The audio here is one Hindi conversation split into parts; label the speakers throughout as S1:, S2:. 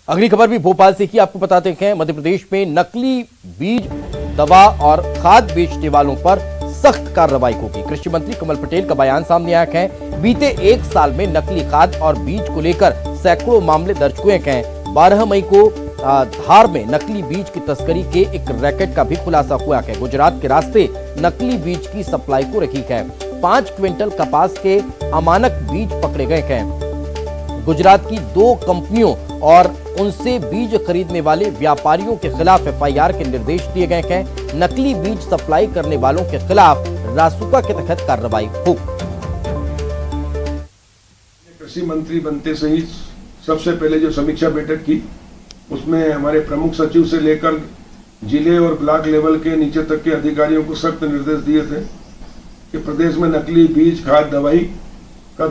S1: अगली खबर भी भोपाल से की, आपको बताते हैं मध्य प्रदेश में नकली बीज, दवा और खाद बेचने वालों पर सख्त कार्रवाई होगी। कृषि मंत्री कमल पटेल का बयान सामने आया है। बीते एक साल में नकली खाद और बीज को लेकर सैकड़ों मामले दर्ज हुए हैं। 12 मई को धार में नकली बीज की तस्करी के एक रैकेट का भी खुलासा हुआ है। गुजरात के रास्ते नकली बीज की सप्लाई को रखी है। 5 क्विंटल कपास के अमानक बीज पकड़े गए हैं। गुजरात की 2 कंपनियों और उनसे बीज खरीदने वाले व्यापारियों के खिलाफ एफआईआर के निर्देश दिए गए हैं। नकली बीज सप्लाई करने वालों के खिलाफ रासुका के तहत कार्रवाई हो।
S2: कृषि मंत्री बनते से ही सबसे पहले जो समीक्षा बैठक की, उसमें हमारे प्रमुख सचिव से लेकर जिले और ब्लॉक लेवल के नीचे तक के अधिकारियों को सख्त निर्देश दिए थे कि प्रदेश में नकली बीज, खाद, दवाई का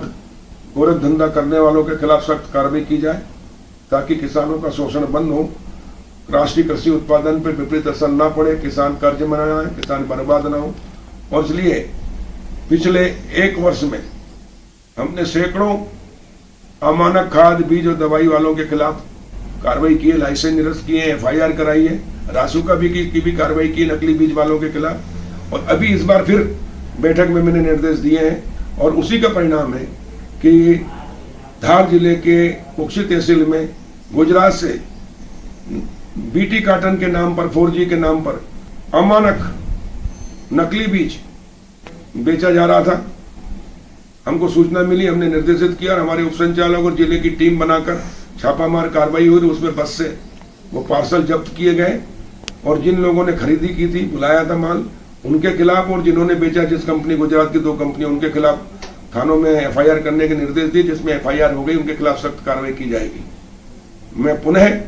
S2: गोरख धंधा करने वालों के खिलाफ सख्त कार्रवाई की जाए ताकि किसानों का शोषण बंद हो, राष्ट्रीय कृषि उत्पादन पर विपरीत असर न पड़े, किसान कर्ज में न आए, किसान बर्बाद न हो। और इसलिए पिछले 1 वर्ष में हमने सैकड़ों अमानक खाद, बीज और दवाई वालों के खिलाफ कार्रवाई की है, लाइसेंस निरस्त किए हैं, एफआईआर कराई है, रासुका की भी कार्रवाई की नकली बीज वालों के खिलाफ। और अभी इस बार फिर बैठक में मैंने निर्देश दिए हैं और उसी का परिणाम है कि धार जिले के कुक्षी तहसील में गुजरात से बीटी काटन के नाम पर, 4G के नाम पर अमानक नकली बीज बेचा जा रहा था। हमको सूचना मिली, हमने निर्देशित किया और हमारे उप संचालक और जिले की टीम बनाकर छापामार कार्रवाई हुई। उसमें बस से वो पार्सल जब्त किए गए और जिन लोगों ने खरीदी की थी, बुलाया था माल, उनके खिलाफ और जिन्होंने बेचा, जिस कंपनी, गुजरात की 2 कंपनी, उनके खिलाफ थानों में एफआईआर करने के निर्देश दिए, जिसमें एफआईआर हो गई, उनके खिलाफ सख्त कार्रवाई की जाएगी। मैं पुनः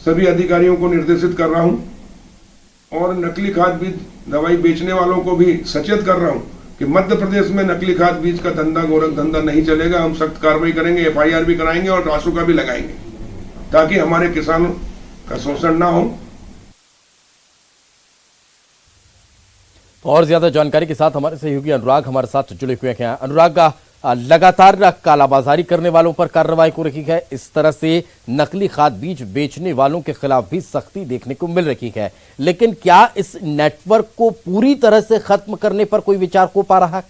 S2: सभी अधिकारियों को निर्देशित कर रहा हूं और नकली खाद बीज, दवाई बेचने वालों को भी सचेत कर रहा हूं कि मध्य प्रदेश में नकली खाद बीज का धंधा, गोरख धंधा नहीं चलेगा। हम सख्त कार्रवाई करेंगे, एफआईआर भी कराएंगे और रासुका भी लगाएंगे ताकि हमारे किसानों का शोषण ना हो।
S1: और ज्यादा जानकारी के साथ हमारे सहयोगी अनुराग हमारे साथ जुड़े हुए हैं। अनुराग, लगातार कालाबाजारी करने वालों पर कार्रवाई हो रही है, इस तरह से नकली खाद बीज बेचने वालों के खिलाफ भी सख्ती देखने को मिल रही है, लेकिन क्या इस नेटवर्क को पूरी तरह से खत्म करने पर कोई विचार हो पा रहा है?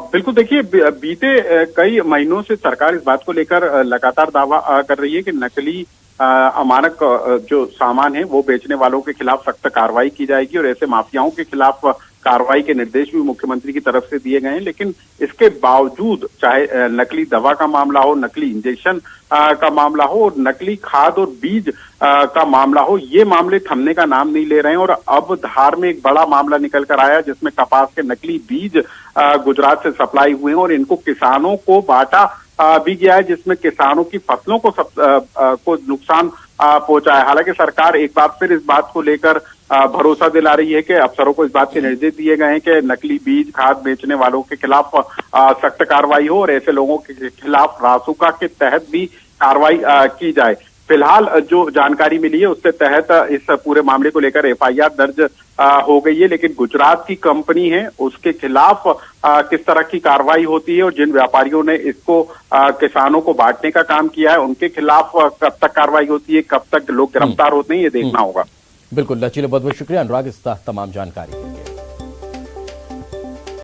S3: बिल्कुल, देखिए, बीते कई महीनों से सरकार इस बात को लेकर लगातार दावा कर रही है कि नकली अमानक जो सामान है वो बेचने वालों के खिलाफ सख्त कार्रवाई की जाएगी और ऐसे माफियाओं के खिलाफ कार्रवाई के निर्देश भी मुख्यमंत्री की तरफ से दिए गए हैं। लेकिन इसके बावजूद चाहे नकली दवा का मामला हो, नकली इंजेक्शन का मामला हो और नकली खाद और बीज का मामला हो, ये मामले थमने का नाम नहीं ले रहे हैं। और अब धार में एक बड़ा मामला निकल कर आया जिसमें कपास के नकली बीज गुजरात से सप्लाई हुए हैं और इनको किसानों को बांटा भी गया है, जिसमें किसानों की फसलों को नुकसान पहुंचा है। हालांकि सरकार एक बार फिर इस बात को लेकर भरोसा दिला रही है कि अफसरों को इस बात के निर्देश दिए गए हैं कि नकली बीज, खाद बेचने वालों के खिलाफ सख्त कार्रवाई हो और ऐसे लोगों के खिलाफ रासुका के तहत भी कार्रवाई की जाए। फिलहाल जो जानकारी मिली है उसके तहत इस पूरे मामले को लेकर एफआईआर दर्ज हो गई है, लेकिन गुजरात की कंपनी है उसके खिलाफ किस तरह की कार्रवाई होती है और जिन व्यापारियों ने इसको किसानों को बांटने का काम किया है उनके खिलाफ कब तक कार्रवाई होती है, कब तक लोग गिरफ्तार होते हैं, ये देखना होगा।
S1: बिल्कुल लचीले, बहुत बहुत शुक्रिया अनुराग इस तमाम जानकारी के लिए।